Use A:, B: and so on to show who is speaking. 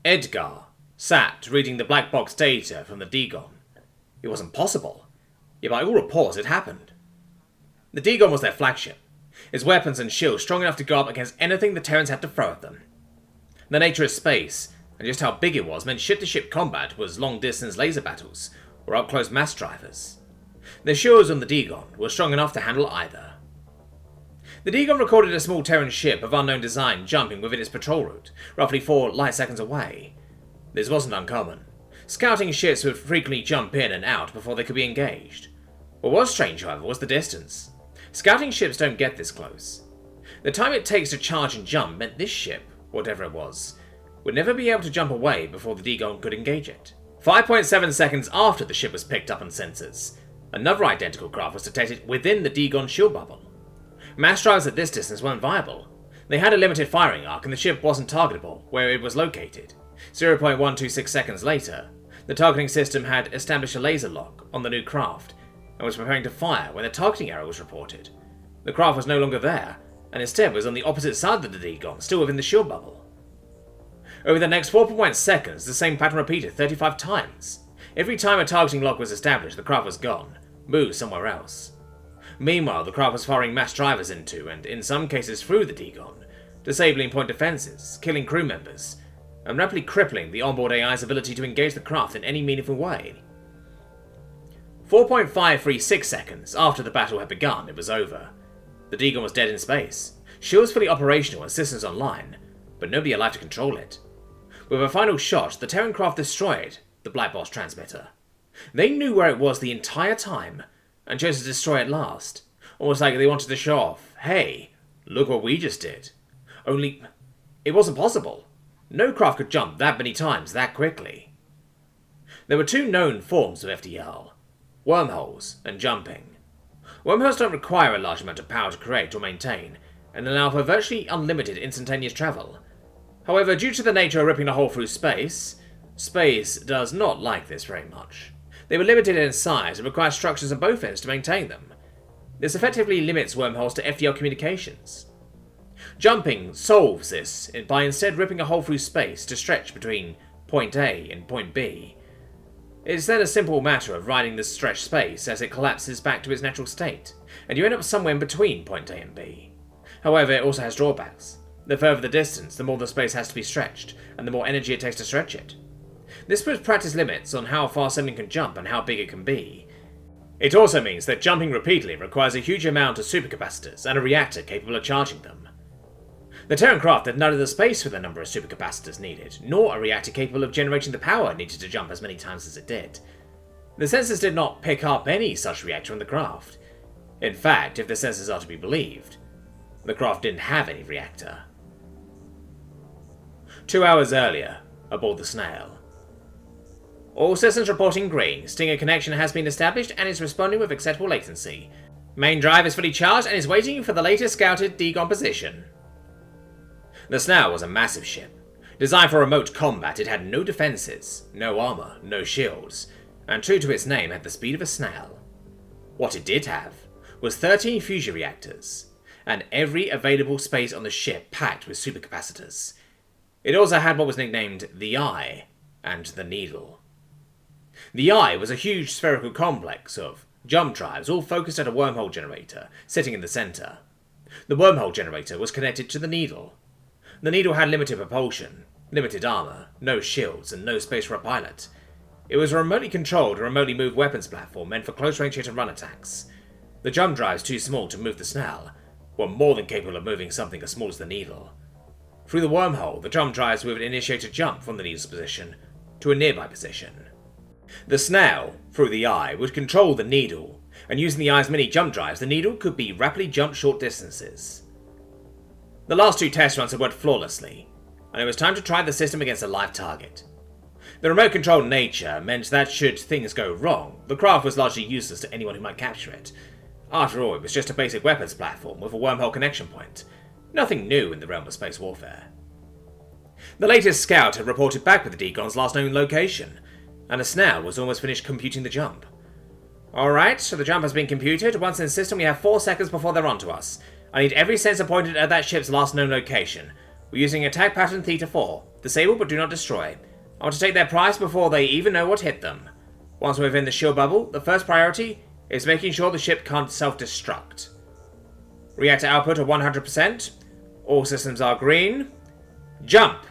A: Edgar sat reading the black box data from the Dagon. It wasn't possible, yet by all reports it happened. The Dagon was their flagship, its weapons and shields strong enough to go up against anything the Terrans had to throw at them. The nature of space, and just how big it was, meant ship-to-ship combat was long-distance laser battles, or up-close mass drivers. The shields on the Dagon were strong enough to handle either. The Dagon recorded a small Terran ship of unknown design jumping within its patrol route, roughly 4 light seconds away. This wasn't uncommon. Scouting ships would frequently jump in and out before they could be engaged. What was strange, however, was the distance. Scouting ships don't get this close. The time it takes to charge and jump meant this ship, whatever it was, would never be able to jump away before the Dagon could engage it. 5.7 seconds after the ship was picked up on sensors, another identical craft was detected within the Dagon shield bubble. Mass drives at this distance weren't viable. They had a limited firing arc and the ship wasn't targetable where it was located. 0.126 seconds later, the targeting system had established a laser lock on the new craft and was preparing to fire when a targeting error was reported. The craft was no longer there, and instead was on the opposite side of the Dagon, still within the shield bubble. Over the next 4.1 seconds, the same pattern repeated 35 times. Every time a targeting lock was established, the craft was gone, moved somewhere else. Meanwhile, the craft was firing mass drivers into, and in some cases through the Dagon, disabling point defenses, killing crew members, and rapidly crippling the onboard AI's ability to engage the craft in any meaningful way. 4.536 seconds after the battle had begun, it was over. The Dagon was dead in space, shields fully operational and systems online, but nobody alive to control it. With a final shot, the Terran craft destroyed the black box transmitter. They knew where it was the entire time, and chose to destroy it last, almost like they wanted to show off, hey, look what we just did. Only, it wasn't possible. No craft could jump that many times that quickly. There were 2 known forms of FDL, wormholes and jumping. Wormholes don't require a large amount of power to create or maintain, and allow for virtually unlimited instantaneous travel. However, due to the nature of ripping a hole through space, space does not like this very much. They were limited in size and require structures on both ends to maintain them. This effectively limits wormholes to FDL communications. Jumping solves this by instead ripping a hole through space to stretch between point A and point B. It's then a simple matter of riding this stretched space as it collapses back to its natural state, and you end up somewhere in between point A and B. However, it also has drawbacks. The further the distance, the more the space has to be stretched, and the more energy it takes to stretch it. This puts practice limits on how far something can jump and how big it can be. It also means that jumping repeatedly requires a huge amount of supercapacitors and a reactor capable of charging them. The Terran craft had none of the space for the number of supercapacitors needed, nor a reactor capable of generating the power needed to jump as many times as it did. The sensors did not pick up any such reactor on the craft. In fact, if the sensors are to be believed, the craft didn't have any reactor. 2 hours earlier, aboard the Snail. All systems reporting green. Stinger connection has been established and is responding with acceptable latency. Main drive is fully charged and is waiting for the latest scouted Dagon position. The Snail was a massive ship. Designed for remote combat, it had no defenses, no armor, no shields, and true to its name had the speed of a snail. What it did have was 13 fusion reactors, and every available space on the ship packed with supercapacitors. It also had what was nicknamed the Eye and the Needle. The Eye was a huge spherical complex of jump drives all focused at a wormhole generator sitting in the center. The wormhole generator was connected to the Needle. The Needle had limited propulsion, limited armor, no shields, and no space for a pilot. It was a remotely controlled and remotely moved weapons platform meant for close-range hit-and-run attacks. The jump drives, too small to move the Snail, were more than capable of moving something as small as the Needle. Through the wormhole, the jump drives would initiate a jump from the Needle's position to a nearby position. The Snail, through the Eye, would control the Needle, and using the Eye's many jump drives, the Needle could be rapidly jumped short distances. The last 2 test runs had worked flawlessly, and it was time to try the system against a live target. The remote-controlled nature meant that should things go wrong, the craft was largely useless to anyone who might capture it. After all, it was just a basic weapons platform with a wormhole connection point. Nothing new in the realm of space warfare. The latest scout had reported back with the Dagon's last known location, and the Snail was almost finished computing the jump. Alright, so the jump has been computed. Once in system, we have 4 seconds before they're onto us. I need every sensor pointed at that ship's last known location. We're using attack pattern Theta 4. Disable but do not destroy. I want to take their prize before they even know what hit them. Once we're within the shield bubble, the first priority is making sure the ship can't self-destruct. Reactor output of 100%. All systems are green. Jump!